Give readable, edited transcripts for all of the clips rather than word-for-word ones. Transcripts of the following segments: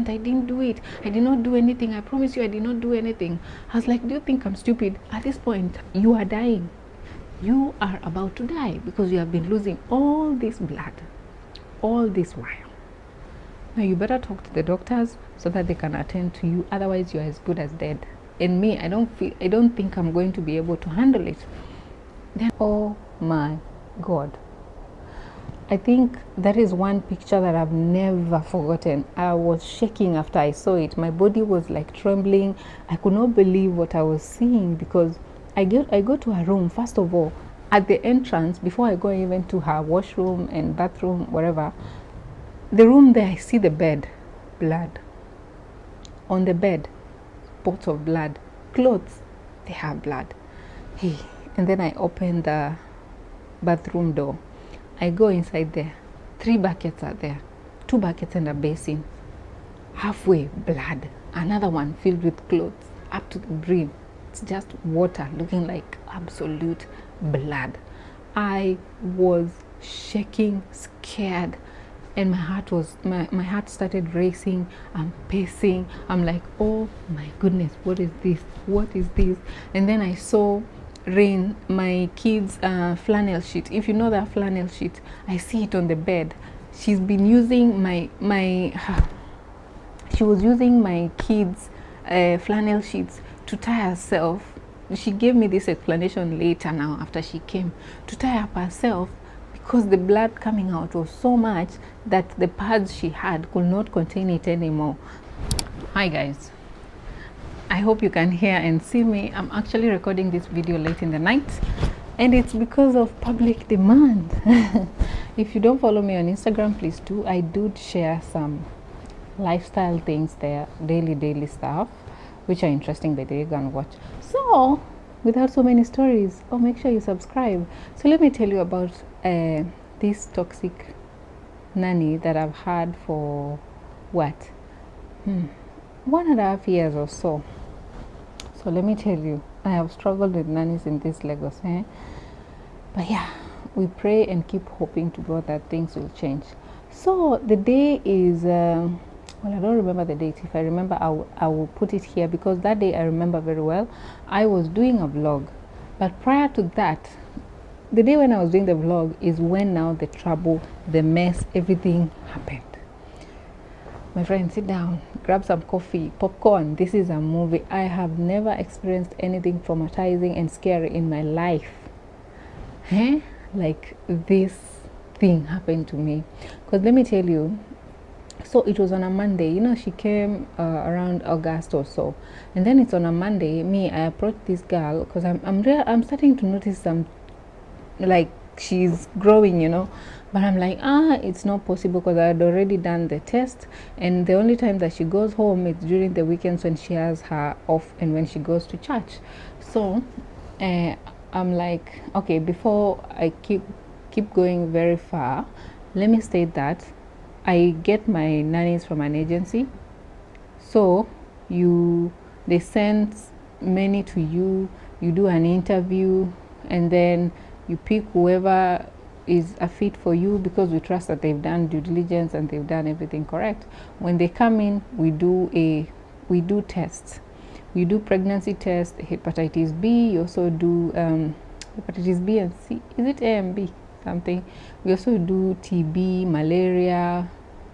I didn't do it. I did not do anything. I promise you I did not do anything. I was like, do you think I'm stupid? At this point, you are dying. You are about to die because you have been losing all this blood all this while. Now you better talk to the doctors so that they can attend to you, otherwise you're as good as dead. And me, I don't think I'm going to be able to handle it. Then, oh my God, I think that is one picture that I've never forgotten. I was shaking after I saw it. My body was like trembling. I could not believe what I was seeing, because I go to her room. First of all, at the entrance, before I go even to her washroom and bathroom, whatever, the room there, I see the bed, blood. On the bed, spots of blood. Clothes, they have blood. Hey, and then I open the bathroom door. I go inside there. 3 buckets are there. 2 buckets and a basin. Halfway, blood. Another one filled with clothes up to the brim. It's just water, looking like absolute blood. I was shaking, scared, and my heart started racing. I'm pacing. I'm like, oh my goodness, what is this? What is this? And then I saw Rain, my kids' flannel sheet. If you know that flannel sheet, I see it on the bed. She's been using she was using my kids' flannel sheets to tie herself. She gave me this explanation later now after she came, to tie up herself, because the blood coming out was so much that the pads she had could not contain it anymore. Hi guys, I hope you can hear and see me. I'm actually recording this video late in the night, and it's because of public demand. If you don't follow me on Instagram, please do. I do share some lifestyle things there, daily stuff, which are interesting, by the way. You can watch. So without so many stories, make sure you subscribe. So let me tell you about this toxic nanny that I've had for what 1.5 years or so. So let me tell you, I have struggled with nannies in this Lagos, but yeah, we pray and keep hoping to God that things will change. So the day is well, I don't remember the date. If I remember, I will put it here, because that day I remember very well. I was doing a vlog, but prior to that, the day when I was doing the vlog is when now the trouble, the mess, everything happened. My friend, sit down, grab some coffee, popcorn. This is a movie. I have never experienced anything traumatizing and scary in my life. Like this thing happened to me. Because let me tell you, so it was on a Monday. You know, she came around August or so, and then it's on a Monday. I approached this girl because I'm starting to notice some, like, she's growing, but I'm like, it's not possible, because I had already done the test, and the only time that she goes home is during the weekends when she has her off and when she goes to church. So I'm like, okay, before I keep going very far, let me state that I get my nannies from an agency. So they send many to you, you do an interview, and then you pick whoever is a fit for you, because we trust that they've done due diligence and they've done everything correct. When they come in, we do tests. We do pregnancy test, hepatitis B. You also do hepatitis B and C. Is it A and B? Something. We also do TB, malaria.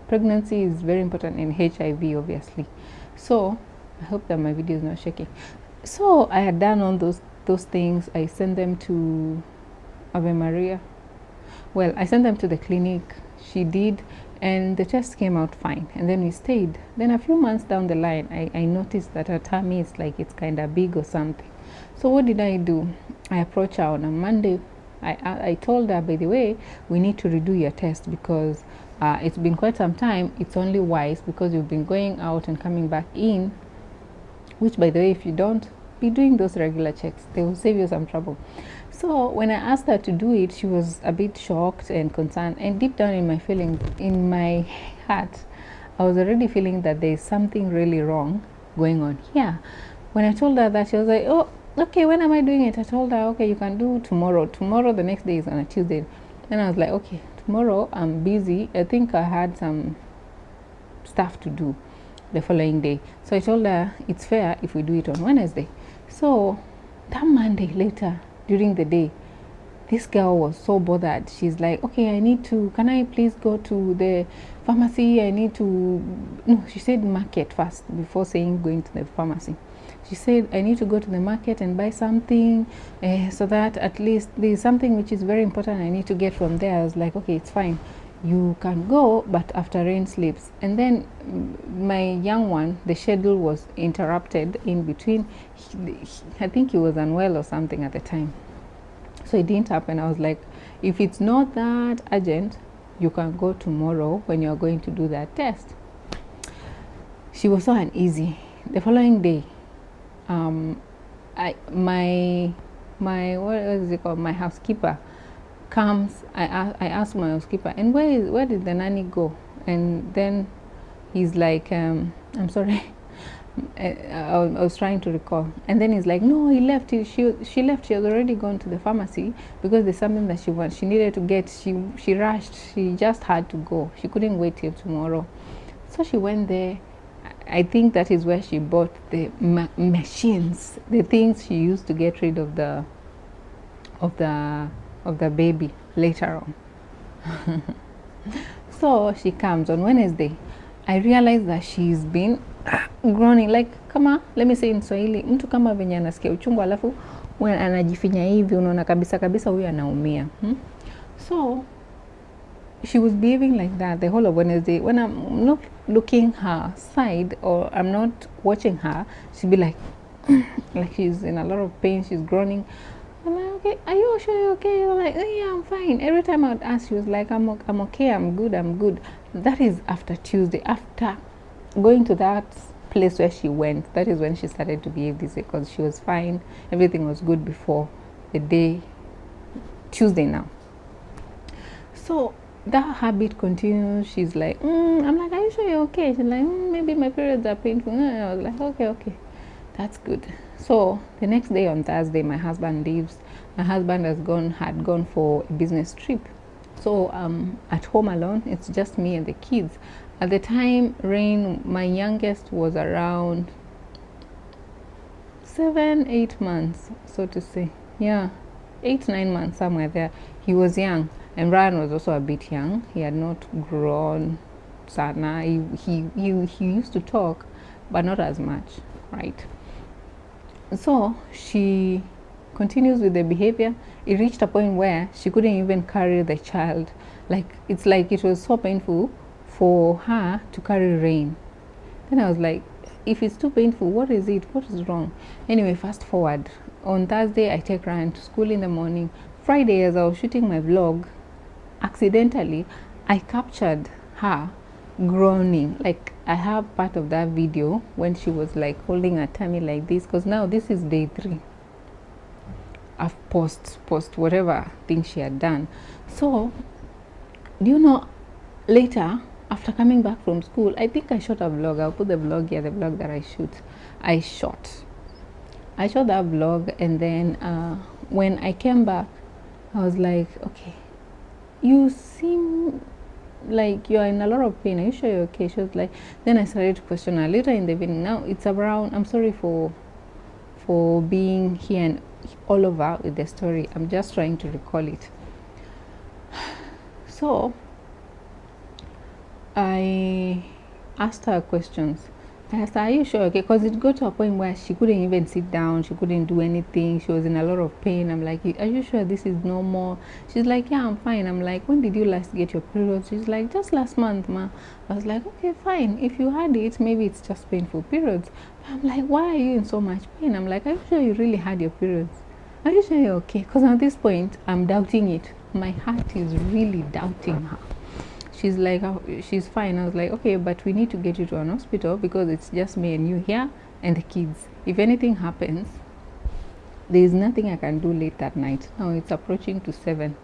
Pregnancy is very important, in HIV, obviously. So I hope that my video is not shaking. So I had done all those things. I sent them to Ave Maria. Well, I sent them to the clinic. She did, and the test came out fine. And then we stayed. Then a few months down the line, I noticed that her tummy is like it's kind of big or something. So what did I do? I approached her on a Monday. I told her, by the way, we need to redo your test, because it's been quite some time. It's only wise, because you've been going out and coming back in, which, by the way, if you don't be doing those regular checks, they will save you some trouble. So when I asked her to do it, she was a bit shocked and concerned, and deep down in my heart, I was already feeling that there is something really wrong going on here. When I told her that, she was like, oh, okay, when am I doing it? I told her, okay, you can do tomorrow. Tomorrow, the next day is on a Tuesday. Then I was like, okay, tomorrow I'm busy. I think I had some stuff to do. the following day. So I told her it's fair if we do it on Wednesday. So that Monday later during the day, this girl was so bothered. She's like, okay, can I please go to the pharmacy? No, she said market first before saying going to the pharmacy. She said, I need to go to the market and buy something so that at least there's something which is very important I need to get from there. I was like, okay, it's fine. You can go, but after Rain sleeps. And then my young one, the schedule was interrupted in between. I think he was unwell or something at the time. So it didn't happen. I was like, if it's not that urgent, you can go tomorrow when you're going to do that test. She was so uneasy. The following day, my what is it called? My housekeeper comes. I asked my housekeeper, and where did the nanny go? And then he's like, I'm sorry. I was trying to recall, and then he's like, no, he left. She left. She had already gone to the pharmacy because there's something that she needed to get. She rushed. She just had to go. She couldn't wait till tomorrow, so she went there. I think that is where she bought the machines, the things she used to get rid of the baby later on. So she comes on Wednesday. I realized that she's been groaning like, kama, let me say in Swahili, mtu kama venye anasikia uchungu alafu anajifinya hivi, unaona kabisa huyu anaumia. So she was behaving like that the whole of Wednesday. When I'm not looking her side or I'm not watching her, she'd be like like she's in a lot of pain, she's groaning. I'm like, okay, are you sure you're okay? I'm like, oh yeah, I'm fine. Every time I would ask, she was like, I'm okay, I'm good. That is after Tuesday. After going to that place where she went, that is when she started to behave this way, because she was fine. Everything was good before the day, Tuesday now. So that habit continues. She's like, I'm like, are you sure you're okay? She's like, maybe my periods are painful. I was like, okay, that's good. So the next day on Thursday, my husband leaves. My husband had gone for a business trip. So at home alone, it's just me and the kids. At the time, Rain, my youngest, was around 7-8 months, so to say. Yeah, 8-9 months, somewhere there. He was young, and Ryan was also a bit young. He had not grown sana. He used to talk, but not as much, right? So she continues with the behavior. It reached a point where she couldn't even carry the child. It's like it was so painful for her to carry Rain. Then I was like, if it's too painful, what is it? What is wrong? Anyway, fast forward. On Thursday, I take Ryan to school in the morning. Friday, as I was shooting my vlog, accidentally, I captured her groaning. Like, I have part of that video when she was like holding her tummy like this, because now this is day 3. I've post whatever thing she had done. So, do you know, later, after coming back from school, I think I shot a vlog. I'll put the vlog here, the vlog that I shot that vlog, and then when I came back, I was like, okay, you seem like you're in a lot of pain. Are you sure you're okay? She was like, then I started to question her later in the evening. Now it's around, I'm sorry for being here and all over with the story. I'm just trying to recall it. So I asked her questions. I asked her, are you sure? Okay, because it got to a point where she couldn't even sit down. She couldn't do anything. She was in a lot of pain. I'm like, are you sure this is normal? She's like, yeah, I'm fine. I'm like, when did you last get your period? She's like, just last month, ma. I was like, okay, fine. If you had it, maybe it's just painful periods. I'm like, why are you in so much pain? I'm like, are you sure you really had your periods? Are you sure you're okay? Because at this point, I'm doubting it. My heart is really doubting her. She's like, oh, she's fine. I was like, okay, but we need to get you to an hospital because it's just me and you here and the kids. If anything happens, there is nothing I can do late that night. Now it's approaching to 7.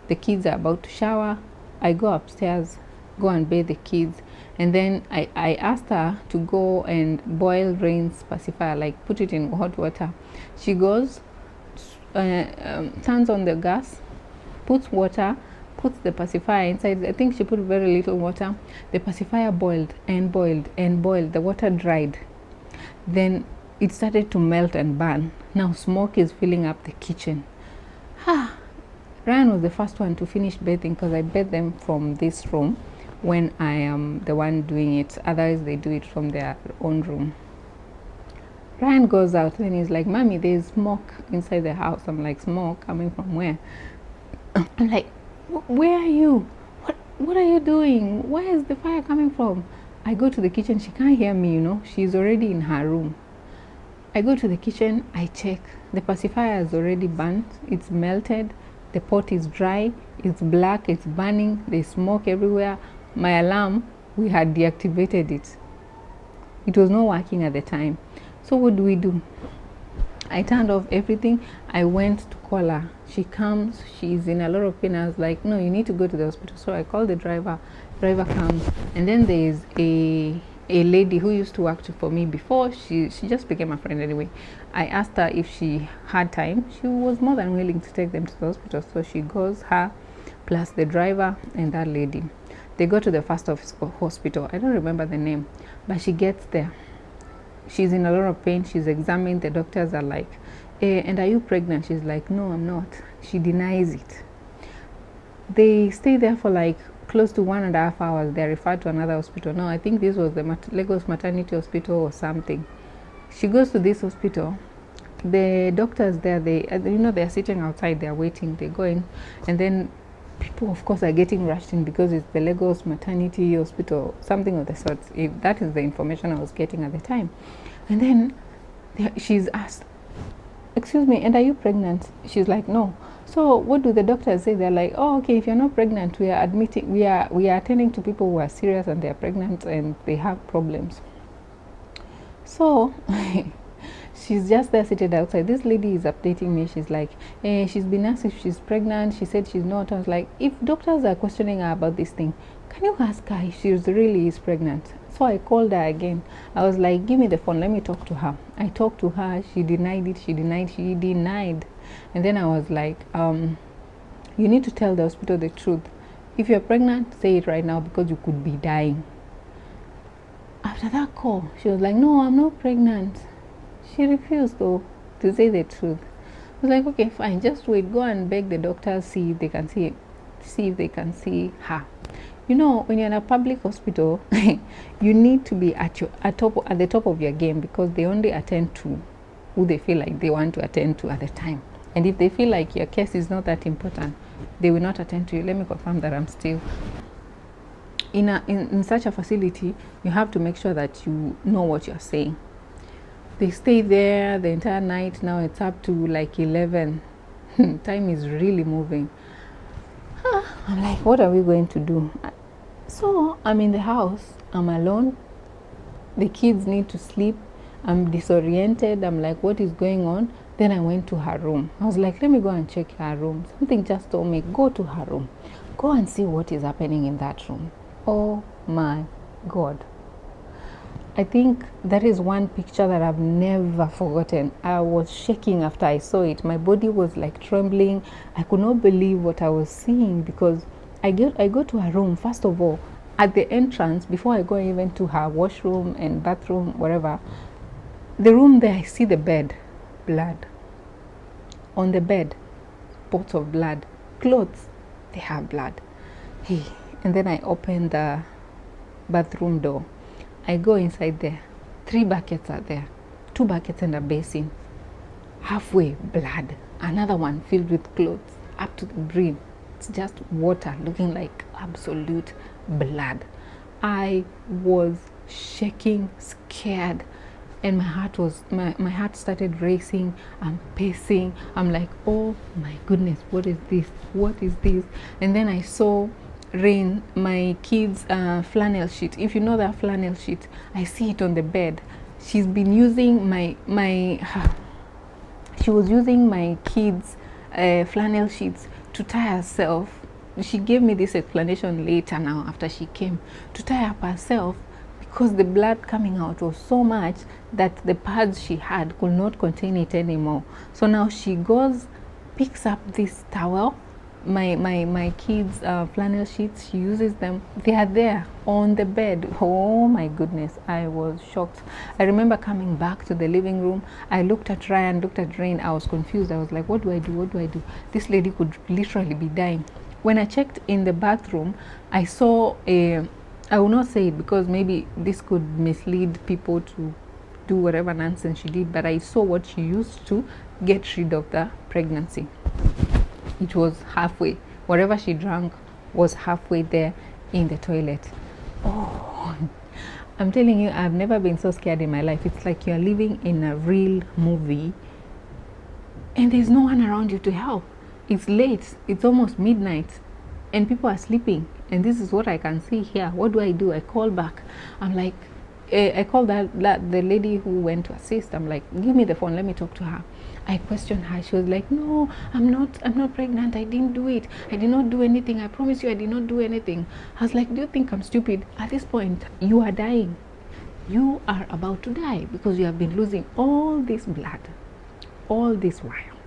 The kids are about to shower. I go upstairs, go and bathe the kids. And then I asked her to go and boil Rain's pacifier, like put it in hot water. She goes, turns on the gas, puts water, puts the pacifier inside. I think she put very little water. The pacifier boiled and boiled and boiled. The water dried. Then it started to melt and burn. Now smoke is filling up the kitchen. Ryan was the first one to finish bathing, because I bathe them from this room when I am the one doing it. Otherwise they do it from their own room. Ryan goes out and he's like, "Mommy, there's smoke inside the house." I'm like, "Smoke coming from where?" I'm like, "Where are you? What are you doing? Where is the fire coming from?" I go to the kitchen. She can't hear me, you know. She's already in her room. I go to the kitchen. I check. The pacifier is already burnt. It's melted. The pot is dry. It's black. It's burning. There's smoke everywhere. My alarm, we had deactivated it. It was not working at the time. So what do? I turned off everything. I went to call her. She comes. She's in a lot of pain. I was like, "No, you need to go to the hospital." So I called the driver. Driver comes, and then there's a lady who used to work for me before. She just became a friend anyway. I asked her if she had time. She was more than willing to take them to the hospital. So she goes, her plus the driver and that lady. They go to the first hospital. I don't remember the name, but she gets there. She's in a lot of pain. She's examined. The doctors are like, "And are you pregnant?" She's like, "No, I'm not." She denies it. They stay there for like close to 1.5 hours. They're referred to another hospital. No, I think this was the Lagos Maternity Hospital or something. She goes to this hospital. The doctors there, they're sitting outside. They're waiting. They go in, and then people, of course, are getting rushed in because it's the Lagos Maternity Hospital, something of the sort. That is the information I was getting at the time. And then she's asked, "Excuse me, and are you pregnant?" She's like, "No." So what do the doctors say? They're like, "Oh, okay, if you're not pregnant, we are attending to people who are serious and they're pregnant and they have problems." So she's just there seated outside. This lady is updating me. She's like, she's been asked if she's pregnant. She said she's not. I was like, if doctors are questioning her about this thing, can you ask her if she really is pregnant? So I called her again. I was like, "Give me the phone. Let me talk to her." I talked to her. She denied it. She denied. And then I was like, "You need to tell the hospital the truth. If you're pregnant, say it right now, because you could be dying." After that call, she was like, "No, I'm not pregnant." She refused though to say the truth. I was like, "Okay, fine, just wait. Go and beg the doctors, see if they can see her." You know, when you're in a public hospital, you need to be at the top of your game, because they only attend to who they feel like they want to attend to at the time. And if they feel like your case is not that important, they will not attend to you. Let me confirm that I'm still in such a facility. You have to make sure that you know what you're saying. They stay there the entire night. Now it's up to like 11. Time is really moving. I'm like, what are we going to do? So I'm in the house. I'm alone. The kids need to sleep. I'm disoriented. I'm like, what is going on? Then I went to her room. I was like, let me go and check her room. Something just told me, go to her room. Go and see what is happening in that room. Oh my God. I think that is one picture that I've never forgotten. I was shaking after I saw it. My body was like trembling. I could not believe what I was seeing, because I go to her room. First of all, at the entrance, before I go even to her washroom and bathroom, whatever, the room there, I see the bed, blood. On the bed, spots of blood. Clothes, they have blood. Hey, and then I open the bathroom door. I go inside there. 3 buckets are there. 2 buckets and a basin. Halfway, blood. Another one filled with clothes up to the brim. It's just water, looking like absolute blood. I was shaking, scared, and my heart started racing. I'm pacing. I'm like, oh my goodness, what is this? What is this? And then I saw Rain, my kids' flannel sheet. If you know that flannel sheet, I see it on the bed. She's been using she was using my kids' flannel sheets to tie herself. She gave me this explanation later now, after she came, to tie up herself, because the blood coming out was so much that the pads she had could not contain it anymore. So now she goes, picks up this towel, my kids' flannel sheets. She uses them. They are there on the bed. Oh my goodness, I was shocked. I remember coming back to the living room. I looked at Ryan, looked at Rain. I was confused. I was like, what do I do? What do I do? This lady could literally be dying. When I checked in the bathroom, I saw a, I will not say it because maybe this could mislead people to do whatever nonsense she did, but I saw what she used to get rid of the pregnancy. It was halfway. Whatever she drank was halfway there in the toilet. Oh, I'm telling you, I've never been so scared in my life. It's like you're living in a real movie and there's no one around you to help. It's late. It's almost midnight and people are sleeping. And this is what I can see here. What do? I call back. I'm like, I called the lady who went to assist. I'm like, give me the phone. Let me talk to her. I questioned her. She was like, no, I'm not pregnant. I didn't do it. I did not do anything. I promise you I did not do anything. I was like, do you think I'm stupid? At this point, you are dying. You are about to die because you have been losing all this blood all this while.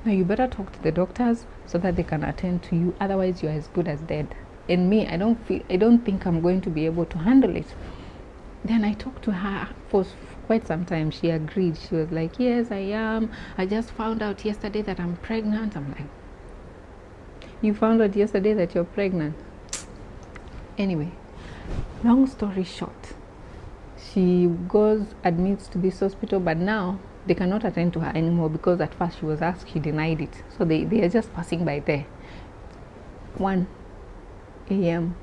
Now you better talk to the doctors so that they can attend to you. Otherwise, you are as good as dead. And me, I don't think I'm going to be able to handle it. Then I talked to her for quite some time. She agreed. She was like, yes, I am. I just found out yesterday that I'm pregnant. I'm like, you found out yesterday that you're pregnant? Anyway, long story short, she admits to this hospital, but now they cannot attend to her anymore because at first she was asked, she denied it. So they are just passing by there. 1 a.m.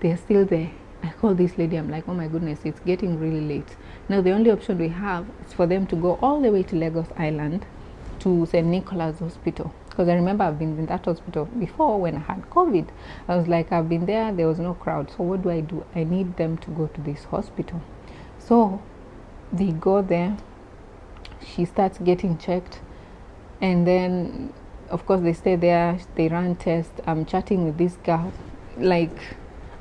They're still there. I called this lady. I'm like, oh my goodness, it's getting really late. Now the only option we have is for them to go all the way to Lagos Island to St. Nicholas Hospital. Because I remember I've been in that hospital before when I had COVID. I was like, I've been there. There was no crowd. So what do? I need them to go to this hospital. So they go there. She starts getting checked. And then, of course, they stay there. They run tests. I'm chatting with this girl. Like,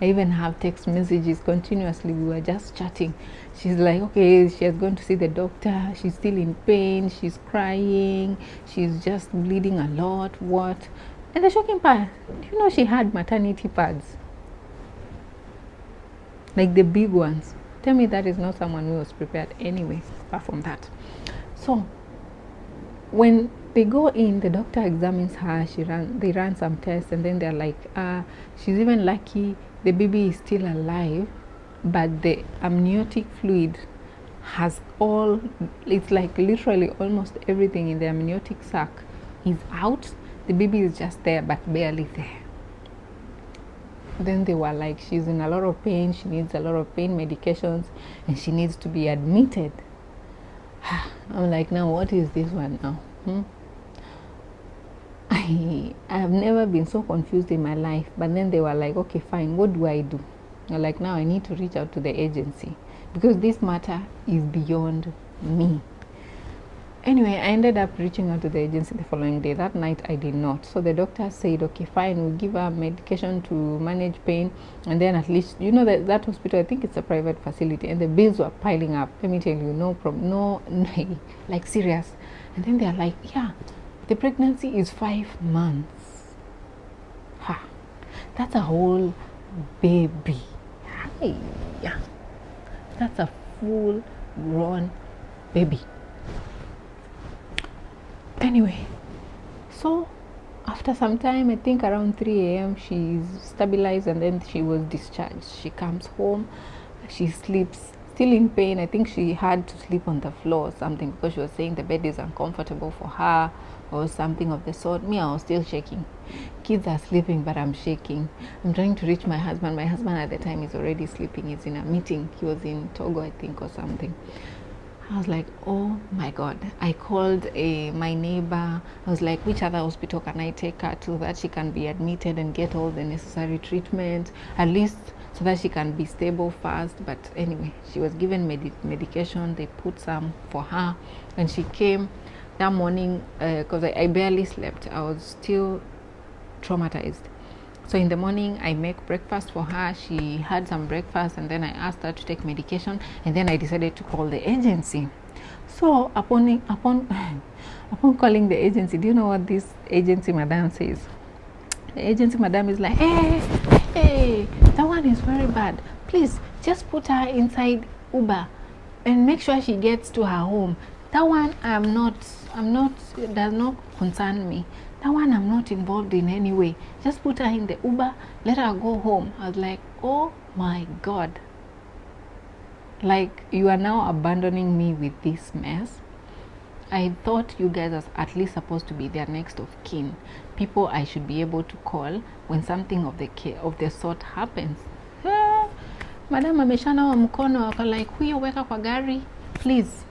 I even have text messages continuously. We were just chatting. She's like, okay, she has gone to see the doctor. She's still in pain. She's crying. She's just bleeding a lot. What? And the shocking part, you know, she had maternity pads. Like the big ones. Tell me that is not someone who was prepared anyway, apart from that. So, when they go in, the doctor examines her. They ran some tests, and then they're like, she's even lucky the baby is still alive, but the amniotic fluid has it's like literally almost everything in the amniotic sac is out. The baby is just there, but barely there. Then they were like, she's in a lot of pain. She needs a lot of pain medications, and she needs to be admitted. I'm like, now what is this one now? I have never been so confused in my life. But then they were like, okay, fine, what do? I'm like, now I need to reach out to the agency because this matter is beyond me. Anyway, I ended up reaching out to the agency the following day. That night I did not. So the doctor said, okay, fine, we'll give her medication to manage pain, and then at least, you know, that hospital, I think it's a private facility, and the bills were piling up. Let me tell you, no problem, no, like serious. And then they're like, yeah, the pregnancy is 5 months. That's a whole baby. Yeah, that's a full grown baby. Anyway, so after some time, I think around 3 a.m. she's stabilized, and then she was discharged. She comes home, she sleeps, still in pain. I think she had to sleep on the floor or something because she was saying the bed is uncomfortable for her or something of the sort. Me, I was still shaking. Kids are sleeping, but I'm shaking. I'm trying to reach my husband. My husband at the time is already sleeping. He's in a meeting. He was in Togo, I think, or something. I was like, oh my God. I called my neighbor. I was like, which other hospital can I take her to that she can be admitted and get all the necessary treatment, at least so that she can be stable fast. But anyway, she was given medication. They put some for her, and she came that morning because I barely slept. I was still traumatized. So in the morning, I make breakfast for her. She had some breakfast, and then I asked her to take medication, and then I decided to call the agency. So upon upon calling the agency, do you know what this agency madam says? The agency madam is like, hey, that one is very bad. Please just put her inside Uber and make sure she gets to her home. That one it does not concern me. That one I'm not involved in any way. Just put her in the Uber, let her go home. I was like, oh my God. Like, you are now abandoning me with this mess. I thought you guys are at least supposed to be their next of kin, people I should be able to call when something of the sort happens. Madam ameshana wa mkono, wako like, huyo weka kwa gari, please.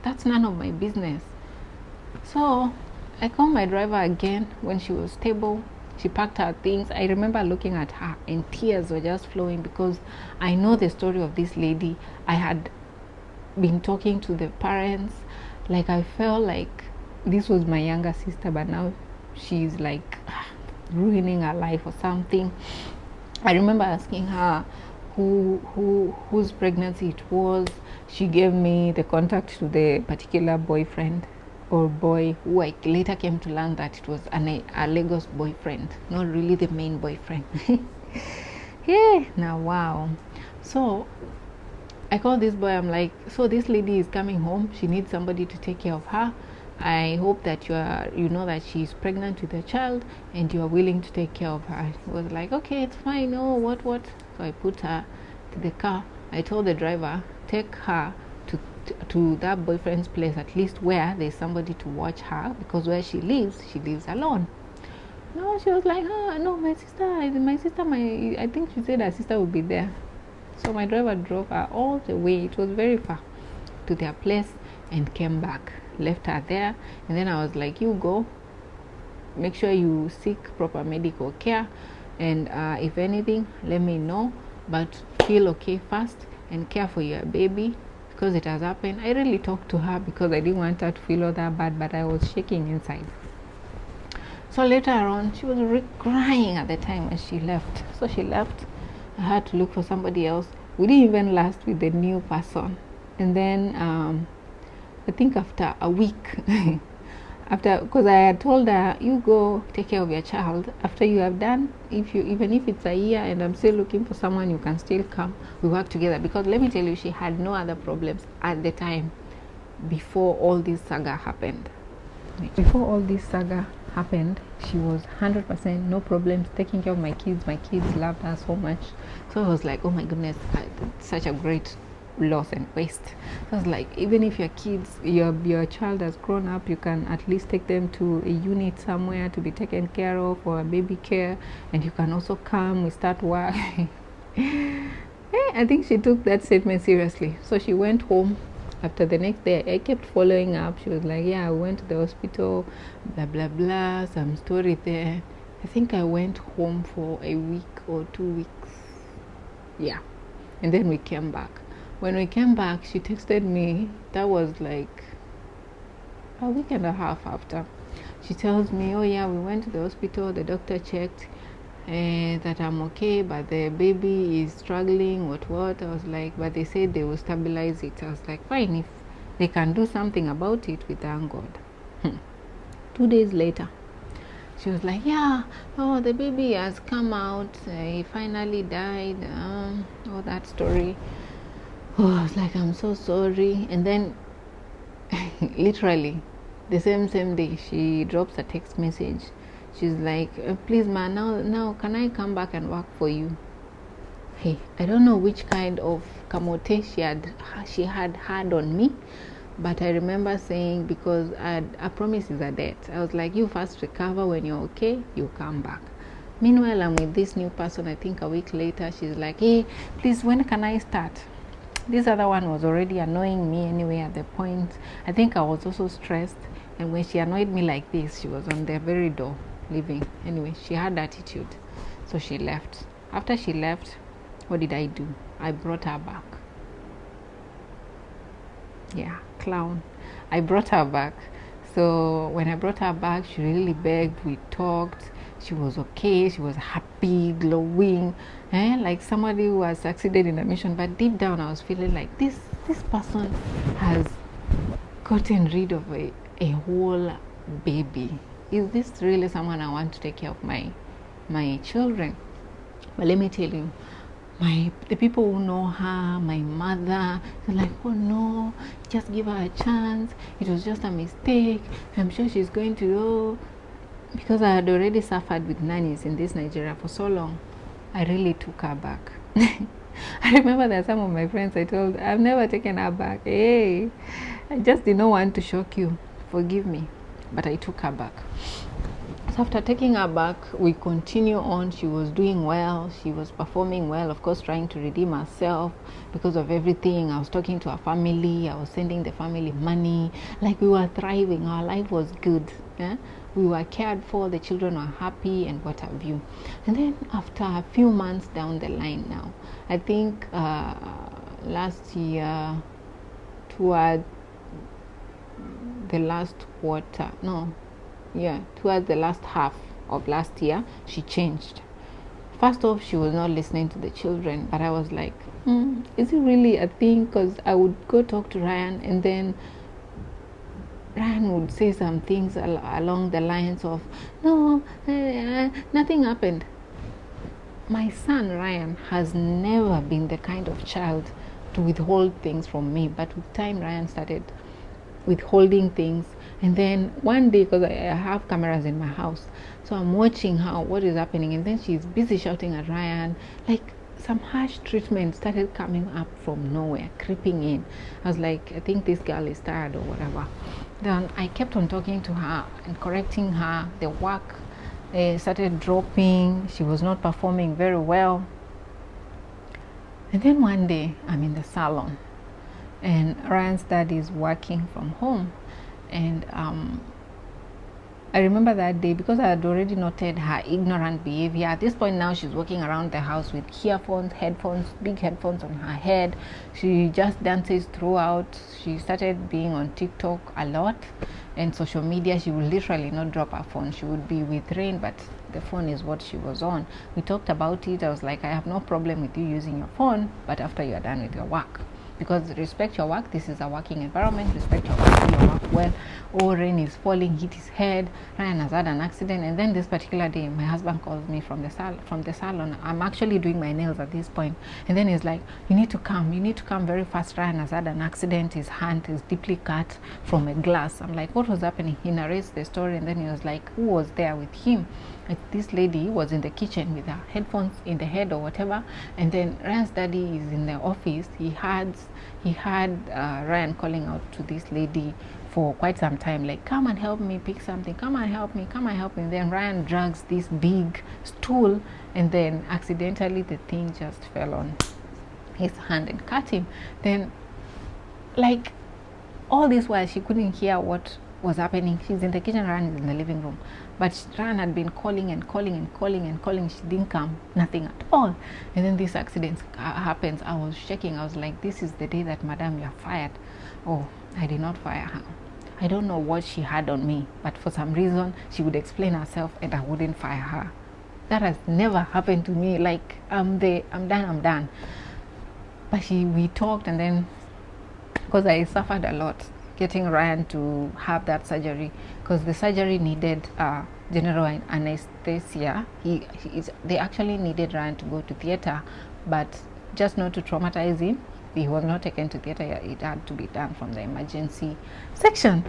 That's none of my business. So I called my driver again when she was stable. She packed her things. I remember looking at her and tears were just flowing because I know the story of this lady. I had been talking to the parents. Like, I felt like this was my younger sister, but now she's like ruining her life or something. I remember asking her whose pregnancy it was. She gave me the contact to the particular boyfriend or boy who I later came to learn that it was a Lagos boyfriend, not really the main boyfriend. Yeah, now wow. So I called this boy. I'm like, so this lady is coming home. She needs somebody to take care of her. I hope that you know that she's pregnant with a child and you are willing to take care of her. He was like, okay, it's fine. Oh, what? So I put her to the car. I told the driver, take her to that boyfriend's place, at least where there's somebody to watch her, because where she lives alone. No, she was like, no, my sister, I think she said her sister would be there. So my driver drove her all the way, it was very far, to their place and came back, left her there. And then I was like, you go, make sure you seek proper medical care, and if anything, let me know, but feel okay first and care for your baby because it has happened. I really talked to her because I didn't want her to feel all that bad, but I was shaking inside. So later on, she was crying at the time when she left. So she left. I had to look for somebody else. We didn't even last with the new person. And then I think after a week, because I had told her, you go take care of your child. After you have done, even if it's a year and I'm still looking for someone, you can still come. We work together. Because let me tell you, she had no other problems at the time before all this saga happened. Before all this saga happened, she was 100% no problems taking care of my kids. My kids loved her so much. So I was like, oh my goodness, such a great loss and waste. So I was like, even if your child has grown up, you can at least take them to a unit somewhere to be taken care of, or a baby care, and you can also come, we start work. I think she took that statement seriously. So she went home. After the next day, I kept following up. She was like, yeah, I went to the hospital, blah, blah, blah, some story there. I think I went home for a week or 2 weeks. Yeah. And then we came back. When we came back, she texted me. That was like a week and a half after. She tells me, oh yeah, we went to the hospital. The doctor checked that I'm okay, but the baby is struggling, what. I was like, but they said they will stabilize it. I was like, fine, if they can do something about it, we thank God. 2 days later, she was like, yeah, oh, the baby has come out, he finally died, all that story. Oh, I was like, I'm so sorry. And then literally the same day, she drops a text message. She's like, please man, now can I come back and work for you? Hey, I don't know which kind of kamote she had had on me, but I remember saying, because a promise is a debt. I was like, you first recover, when you're okay, you come back. Meanwhile, I'm with this new person. I think a week later, she's like, hey, please, when can I start? This other one was already annoying me anyway at the point. I think I was also stressed, and when she annoyed me like this, she was on the very door leaving. Anyway, she had attitude, so she left. After she left, what did I do? I brought her back. Yeah, clown. I brought her back. So when I brought her back, she really begged. We talked. She was okay, she was happy, glowing, like somebody who has succeeded in a mission. But deep down, I was feeling like this person has gotten rid of a whole baby. Is this really someone I want to take care of my children? But let me tell you, the people who know her, my mother, they're like, oh no, just give her a chance. It was just a mistake. I'm sure she's going to go. Because I had already suffered with nannies in this Nigeria for so long, I really took her back. I remember that some of my friends I told, I've never taken her back. Hey, I just did not want to shock you. Forgive me. But I took her back. So after taking her back, we continue on. She was doing well. She was performing well, of course, trying to redeem herself because of everything. I was talking to her family. I was sending the family money. Like, we were thriving. Our life was good. Yeah? We were cared for. The children were happy and what have you. And then after a few months down the line now, I think last year, toward the last quarter, towards the last half of last year, she changed. First off, she was not listening to the children, but I was like, is it really a thing? Because I would go talk to Ryan, and then Ryan would say some things along the lines of, no, nothing happened. My son Ryan has never been the kind of child to withhold things from me, but with time Ryan started withholding things. And then one day, because I have cameras in my house, so I'm watching her, what is happening, and then she's busy shouting at Ryan. Like, some harsh treatment started coming up from nowhere, creeping in. I was like, I think this girl is tired or whatever. Then I kept on talking to her and correcting her. The work started dropping. She was not performing very well. And then one day, I'm in the salon, and Ryan's dad is working from home. And I remember that day, because I had already noted her ignorant behavior. At this point now, she's walking around the house with earphones, headphones, big headphones on her head. She just dances throughout. She started being on TikTok a lot and social media. She would literally not drop her phone. She would be with Rain, but the phone is what she was on. We talked about it. I was like, I have no problem with you using your phone, but after you are done with your work. Because respect your work, this is a working environment, respect your work, do your work well. Oh, Rain is falling, hit his head, Ryan has had an accident. And then this particular day, my husband calls me from the salon. I'm actually doing my nails at this point. And then he's like, you need to come very fast. Ryan has had an accident, his hand is deeply cut from a glass. I'm like, what was happening? He narrates the story, and then he was like, who was there with him? This lady was in the kitchen with her headphones in the head or whatever, and then Ryan's daddy is in the office. He had Ryan calling out to this lady for quite some time, like, come and help me pick something, come and help me. And then Ryan drags this big stool, and then accidentally the thing just fell on his hand and cut him. Then, like, all this while she couldn't hear what was happening. She's in the kitchen, Ryan is in the living room. But Ryan had been calling. She didn't come, nothing at all. And then this accident happens. I was shaking. I was like, this is the day that Madam, you are fired. Oh, I did not fire her. I don't know what she had on me, but for some reason, she would explain herself and I wouldn't fire her. That has never happened to me. Like, I'm done. But we talked, and then, because I suffered a lot getting Ryan to have that surgery, because the surgery needed general anesthesia. They actually needed Ryan to go to theater, but just not to traumatize him, he was not taken to theater. It had to be done from the emergency section.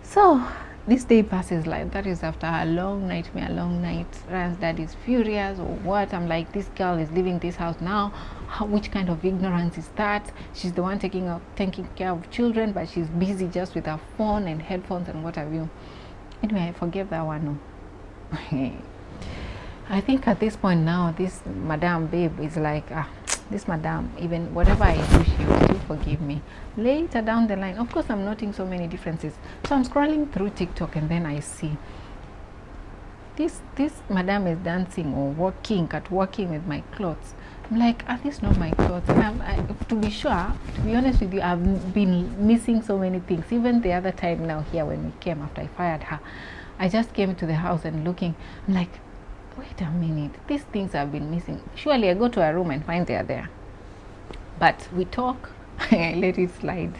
So this day passes like that. Is after a long night. Ryan's dad is furious or what. I'm like, this girl is leaving this house now. Which kind of ignorance is that? She's the one taking care of children, but she's busy just with her phone and headphones and what have you. Anyway, I forget that one. No. I think at this point now, this Madam Babe is like, this Madam, even whatever I do, she will still forgive me. Later down the line, of course, I'm noting so many differences. So I'm scrolling through TikTok, and then I see this Madam is dancing or walking with my clothes. I'm like, are these not my clothes? And to be honest with you, I've been missing so many things. Even the other time now here when we came after I fired her, I just came to the house and looking. I'm like, wait a minute, these things have been missing. Surely I go to her room and find they are there. But we talk, I let it slide.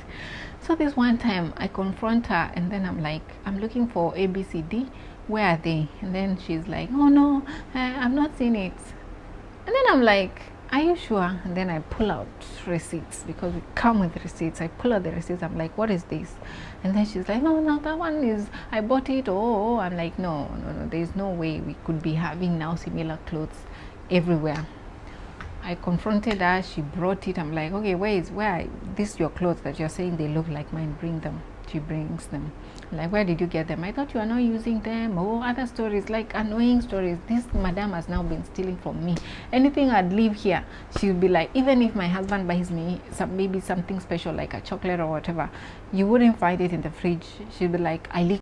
So this one time I confront her and then I'm like, I'm looking for ABCD. Where are they? And then she's like, oh no, I've not seen it. And then I'm like, are you sure? And then I pull out receipts because we come with receipts. I pull out the receipts. I'm like, what is this? And then she's like, no, that one is, I bought it. Oh, I'm like, no, there's no way we could be having now similar clothes everywhere. I confronted her. She brought it. I'm like, okay, where this your clothes that you're saying they look like mine? Bring them. She brings them. Like, where did you get them? I thought you are not using them. Oh, other stories, like annoying stories. This madam has now been stealing from me. Anything I'd leave here, she'll be like, even if my husband buys me maybe something special like a chocolate or whatever, you wouldn't find it in the fridge. She'll be like, I